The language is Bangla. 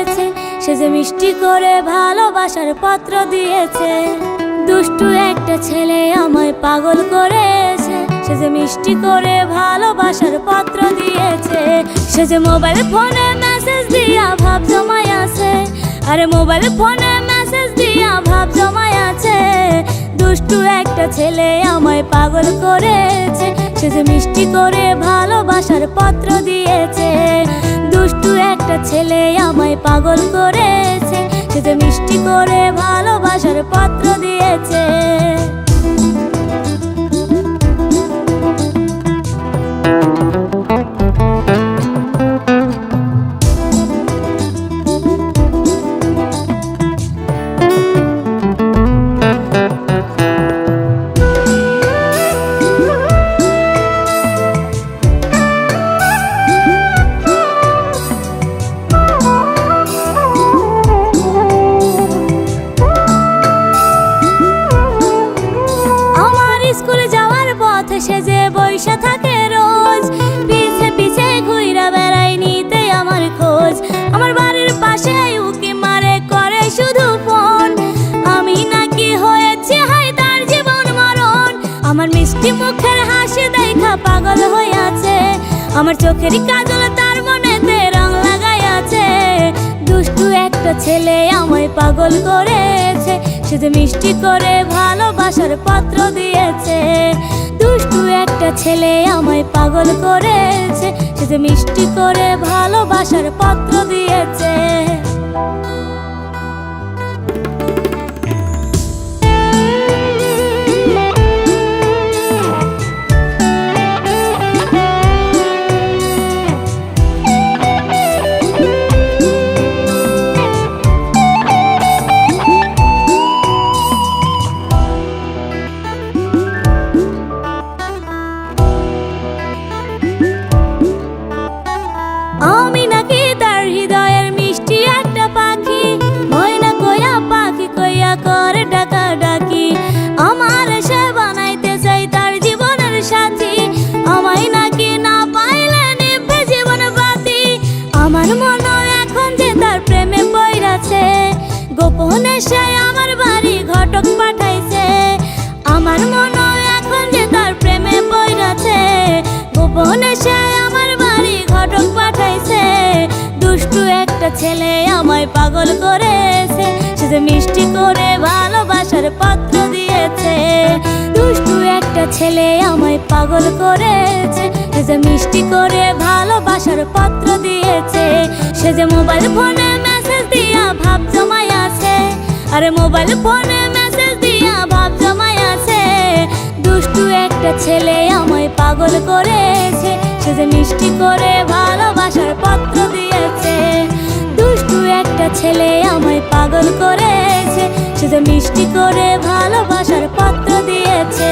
করেছে, সে যে মিষ্টি করে ভালোবাসার পত্র দিয়েছে। দুষ্টু একটা ছেলে আমায় পাগল করেছে, সে যে মিষ্টি করে ভালোবাসার পত্র দিয়েছে। সে যে মোবাইল ফোনে মেসেজ দিয়া ভাব জমায় আছে, আরে মোবাইল ফোনে মেসেজ দিয়া ভাব জমায় আছে। দুষ্টু একটা ছেলে আমায় পাগল করেছে, সে যে মিষ্টি করে ভালোবাসার পত্র দিয়েছে। দুষ্টু একটা ছেলে আমায় পাগল করেছে, সে যে মিষ্টি করে ভালোবাসার পত্র দিয়েছে। সে যে বইসা থাকে রোজ, পিছে পিছে ঘুইরা বেড়াই নিতে আমার খোঁজ। আমার বাড়ির পাশে উকি মারে করে শুধু ফোন, আমি নাকি হয়েছি হাই তার জীবন মরণ। আমার মিষ্টি মুখের হাসি দেখা পাগল হয়ে আছে, আমার চোখের কাজল তার মনেতে রং লাগাই আছে। দুষ্টু একটা ছেলে আমায় পাগল করেছে, সে যে মিষ্টি করে ভালোবাসার পত্র দিয়েছে। দুষ্টু একটা ছেলে আমায় পাগল করেছে, সে যে মিষ্টি করে ভালোবাসার পত্র দিয়েছে। আমি নাকি তার হৃদয়ের মিষ্টি একটা পাখি, ময়না কইয়া পাখি কইয়া করে ডাকা ডাকি। আমার সে বানাইতে চাই তার জীবনের সাথী, আমায় নাকি না পাইলে নিভবে জীবন বাতি। আমার মনে এখন যে তার প্রেমে পইরাছে, গোপনে সে আমার বাড়ি ঘটক পাঠাইছে। আমার মনে এখন যে তার প্রেমে পইরাছে, গোপনে সে আমার বাড়ি ঘটক পাঠাইছে। দুষ্টু একটা ছেলে আমায় পাগল করেছে, সে যে মিষ্টি করে ভালোবাসার পত্র দিয়েছে। দুষ্টু একটা ছেলে আমায় পাগল করেছে, সে যে মিষ্টি করে ভালোবাসার পত্র দিয়েছে। সে যে মোবাইল ফোনে মেসেজ দিয়া ভাব জমায় আছে, আরে মোবাইল ফোনে মেসেজ দিয়া ভাব জমায় আছে। দুষ্টু একটা ছেলে আমায় পাগল করেছে, সে যে মিষ্টি করে ভালোবাসার পত্র দিয়েছে। দুষ্টু একটা ছেলে আমায় পাগল করেছে, সে যে মিষ্টি করে ভালোবাসার পত্র দিয়েছে।